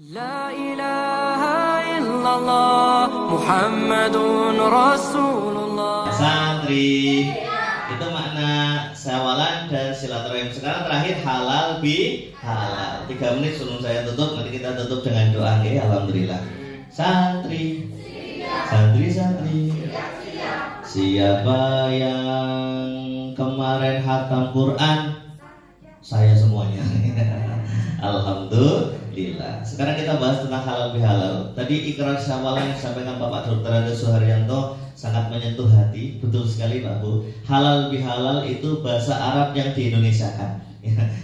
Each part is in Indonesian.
La ilaha illallah Muhammadun Rasulullah. Santri itu makna sawalan dan silaturahim. Sekarang terakhir halal bi halal. 3 menit sebelum saya tutup, nanti kita tutup dengan doa ya. Alhamdulillah. Santri, santri, siapa yang kemarin khatam Quran? Saya semuanya. Alhamdulillah. Sekarang kita bahas tentang halal bihalal. Tadi ikrar syawalan yang disampaikan Bapak Dr. Ade Suharyanto sangat menyentuh hati. Betul sekali Pak Bu. Halal bihalal itu bahasa Arab yang diindonesiakan.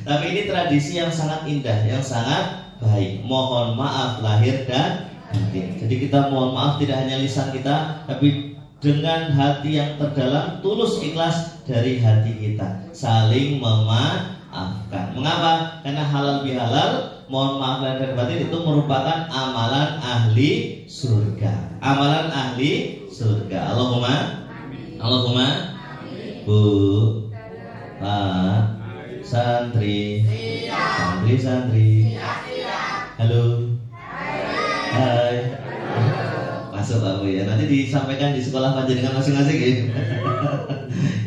Tapi ini tradisi yang sangat indah, yang sangat baik. Mohon maaf lahir dan batin. Jadi kita mohon maaf tidak hanya lisan kita, tapi dengan hati yang terdalam, tulus ikhlas dari hati kita. Saling memaafkan. Mengapa? Karena halal bihalal, mohon maaf lahir dan batin itu merupakan amalan ahli surga. Amalan ahli surga. Allahumma amin. Allahumma amin. Bu, Pak, santri, santri. Halo. Hai. Masuk Pak Bu ya. Nanti disampaikan di sekolah panjenengan masing-masing ya.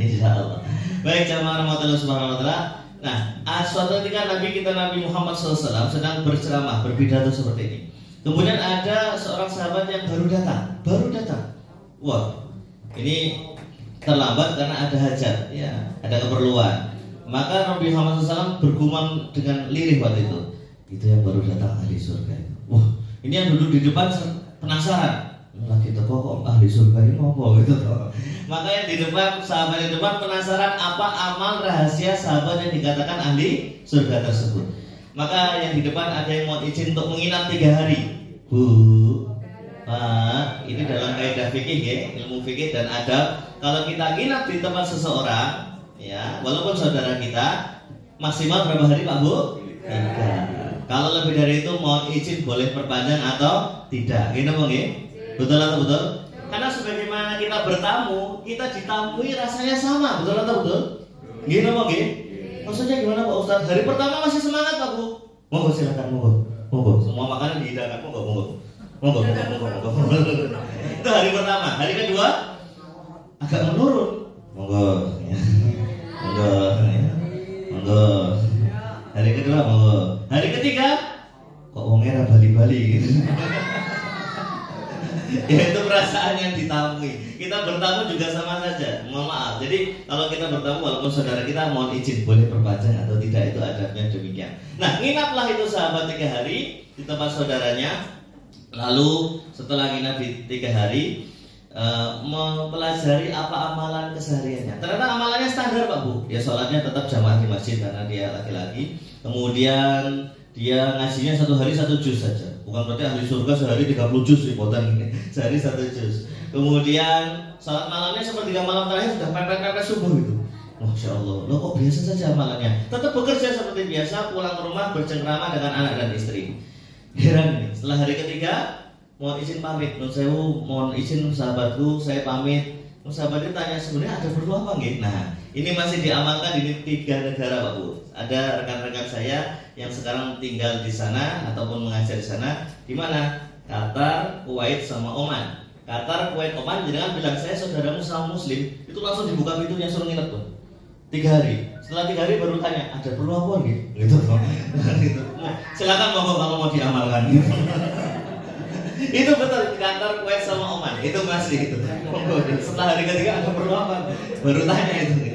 Insyaallah. Baik, jamaah rahmatullah subhanahu wa taala. Nah, suatu ketika Nabi Muhammad SAW sedang berceramah, berpidato seperti ini. Kemudian ada seorang sahabat yang baru datang. Wah, ini terlambat karena ada hajat, ya, ada keperluan. Maka Nabi Muhammad SAW bergumam dengan lirih waktu itu. Itu yang baru datang ahli surga. Wah, ini yang dulu di depan penasaran. Lagi teko kok ahli surga ini mau apa gitu. Makanya di depan, sahabat di depan penasaran apa amal rahasia sahabat yang dikatakan ahli surga tersebut. Maka yang di depan ada yang mau izin untuk menginap 3 hari. Bu, Pak, ini dalam kaidah fikih ya, ilmu fikih dan adab. Kalau kita nginap di tempat seseorang, ya, walaupun saudara kita, maksimal berapa hari Pak Bu? 3. Kalau lebih dari itu mohon izin boleh perpanjang atau tidak. Gini Bang ya? Betul atau betul? Karena sebagaimana kita bertamu, kita ditamui rasanya sama, betul atau betul? Gini Bang ya? Maksudnya gimana Pak Ustadz? Hari pertama masih semangat Pak Bu? Monggo silakan, monggo. Semua makanan dihidangkan, monggo. Itu hari pertama. Hari kedua agak menurun. Monggo. Hari kedua monggo. Hari ketiga kok wongnya bali-bali gitu. Ya itu perasaan yang ditamui. Kita bertamu juga sama saja. Mohon maaf. Jadi kalau kita bertamu walaupun saudara kita mohon izin boleh perpanjang atau tidak, itu adabnya demikian. Nah, nginaplah itu sahabat 3 hari di tempat saudaranya. Lalu setelah nginap di 3 hari mempelajari apa amalan kesehariannya. Ternyata amalannya standar Pak Bu. Ya sholatnya tetap jamaah di masjid karena dia laki-laki. Kemudian dia ngajinya 1 hari 1 juz saja. Bukan berarti ahli surga sehari 30 juz ributan ini. Sehari 1 juz. Kemudian salat malamnya sepertiga malam terakhir sudah pepet-pepet subuh itu. Masya Allah. Loh kok biasa saja amalannya. Tetap bekerja seperti biasa, pulang ke rumah bercengkrama dengan anak dan istri. Heran ini. Setelah hari ketiga, mohon izin pamit. Nun sewu, mohon izin sahabatku, saya pamit. Sahabatnya tanya sebenarnya ada perlu apa nggih? Nah, ini masih diamalkan di 3 negara Pak Bu. Ada rekan-rekan saya yang sekarang tinggal di sana ataupun mengajar di sana. Di mana? Qatar, Kuwait sama Oman. Qatar, Kuwait, Oman, jangan bilang saya saudaramu sama muslim, itu langsung dibuka pintunya suruh nginep tuh. 3 hari. Setelah 3 hari baru tanya, ada perlu apa nggih? Gitu. Gitu. Silakan monggo kalau mau diamalkan. Itu betul di Qatar, Kuwait sama Oman. Itu masih itu. Setelah hari ketiga ada perlu apa? Baru tanya itu.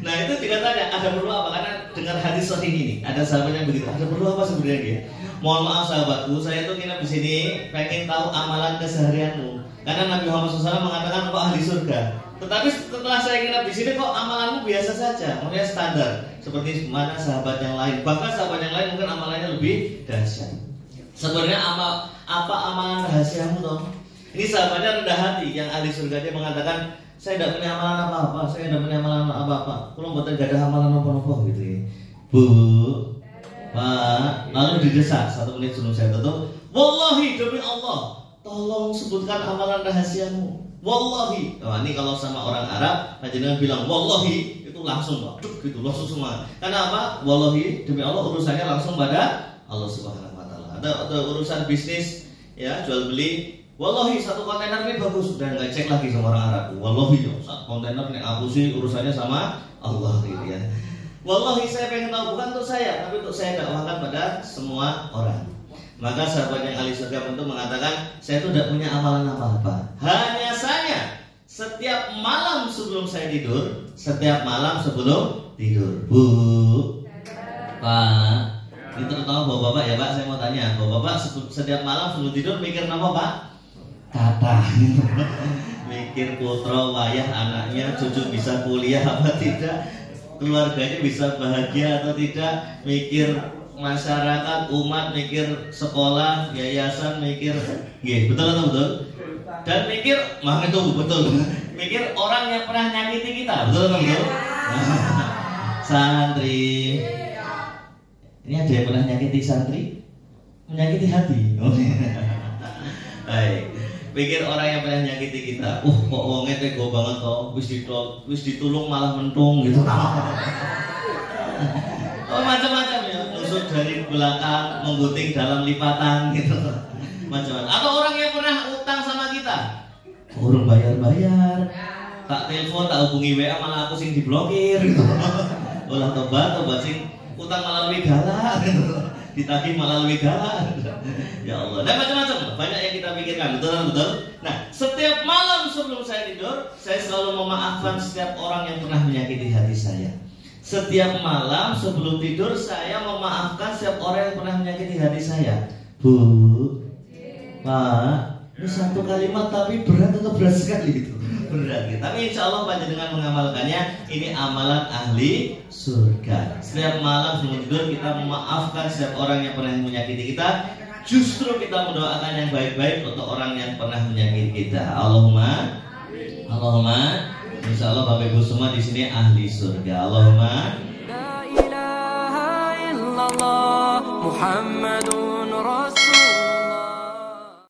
Nah itu tidak tanya ada perlu apa, karena dengar hadis sahih ini ada sahabat yang begitu. Ada perlu apa sebenarnya dia? Mohon maaf sahabatku, saya tuh nginep di sini pengen tahu amalan keseharianmu. Karena Nabi Muhammad SAW mengatakan kok ahli surga. Tetapi setelah saya nginep di sini kok amalanmu biasa saja, maksudnya standar. Seperti mana sahabat yang lain. Bahkan sahabat yang lain mungkin amalannya lebih dahsyat. Sebenarnya apa amalan rahasiamu toh? Ini sahabatnya rendah hati yang ahli surga, dia mengatakan saya tidak punya amalan apa-apa, kalau buatan gak ada amalan apa-apa gitu ya. Bu, Pak, lalu didesak 1 menit sebelum saya tutup. Wallahi demi Allah, tolong sebutkan amalan rahasiamu. Wallahi. Nah, ini kalau sama orang Arab, jangan bilang wallahi, itu langsung gitu, langsung semua. Karena apa? Wallahi demi Allah urusannya langsung pada Allah Subhanahu wa taala. Atau urusan bisnis, ya jual beli. Wallahi satu kontainer ini bagus, dan nggak cek lagi sama orang Arab. Wallahi satu kontainer ini aku sih urusannya sama Allah gitu ya. Wallahi saya pengen tahu, bukan untuk saya, tapi untuk saya dakwahkan pada semua orang. Maka sahabat yang ahli surga tentu mengatakan, saya itu tidak punya amalan apa-apa. Hanya saya setiap malam sebelum saya tidur, setiap malam sebelum tidur, Bu, Pak, ini terutama bapak-bapak ya Pak, saya mau tanya, bapak-bapak setiap malam sebelum tidur mikir apa Pak? Kata, mikir putra, wayah, anaknya, cucu bisa kuliah apa tidak, keluarganya bisa bahagia atau tidak, mikir masyarakat, umat, mikir sekolah, yayasan, mikir, betul atau betul? Dan mikir, itu betul, mikir orang yang pernah nyakiti kita, betul atau betul? Santri, ini ada yang pernah nyakiti santri, menyakiti hati. Baik, pikir orang yang pernah nyakiti kita, kok wongnya tego banget toh, wis ditulung malah mentung gitu. Oh macam-macam ya, nusuk dari belakang, menggunting dalam lipatan gitu, macam-macam. Atau orang yang pernah utang sama kita, urung bayar-bayar, tak telepon, tak hubungi WA, malah aku sing diblokir gitu. Olah tobat sing utang malah lebih galak gitu. Ditagih malah lebih galak. Ya Allah, dan macam-macam banyak yang kita pikirkan, betul. Nah, setiap malam sebelum saya tidur, saya selalu memaafkan setiap orang yang pernah menyakiti hati saya. Setiap malam sebelum tidur saya memaafkan setiap orang yang pernah menyakiti hati saya. Bu, Pak, ini satu kalimat tapi berat sekali gitu. Berat gitu. Tapi insya Allah panjenengan mengamalkannya, ini amalan ahli surga. Setiap malam sebelum tidur kita memaafkan setiap orang yang pernah menyakiti kita. Justru kita mendoakan yang baik-baik untuk orang yang pernah menyakiti kita. Allahumma, insya Allah Bapak Ibu semua di sini ahli surga. Allahumma. La ilaha illallah Muhammadur